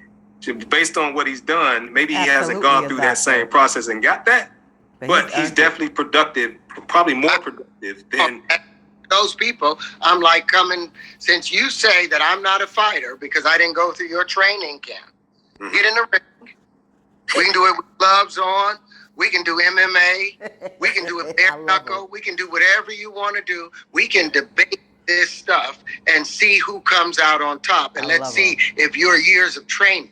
S2: based on what he's done, maybe he hasn't gone through that same process and got that, but he's definitely productive, probably more productive than
S1: those people. I'm like, since you say that I'm not a fighter because I didn't go through your training camp, get in the ring. We can do it with gloves on. We can do MMA. We can do it bare knuckle. We can do whatever you want to do. We can debate this stuff and see who comes out on top. And let's see if your years of training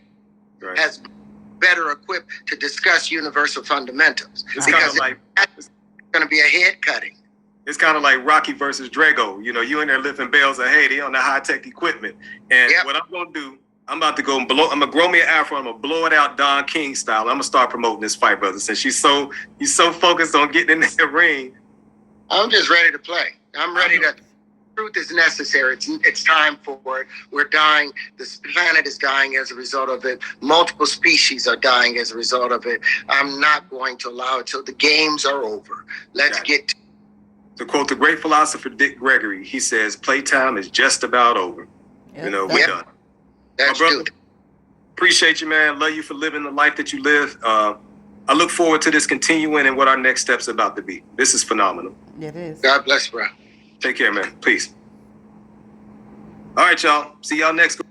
S1: has better equipped to discuss universal fundamentals.
S2: It's
S1: because
S2: it's
S1: going to be a head cutting.
S2: It's kind of like Rocky versus Drago. You in there lifting bales of hay. They on the high tech equipment. And what I'm gonna do, I'm about to go and I'm gonna grow me an afro. I'm gonna blow it out Don King style. I'm gonna start promoting this fight, brother. Since he's so focused on getting in the ring.
S1: I'm just ready to play. I'm ready to. Truth is necessary. It's time for it. We're dying. This planet is dying as a result of it. Multiple species are dying as a result of it. I'm not going to allow it till the games are over. Let's get.
S2: To quote the great philosopher Dick Gregory, he says, "Playtime is just about over." We're done.
S1: That's
S2: brother, appreciate you, man. Love you for living the life that you live. I look forward to this continuing and what our next steps are about to be. This is phenomenal.
S3: It is.
S1: God bless, bro.
S2: Take care, man. Peace. All right, y'all. See y'all next.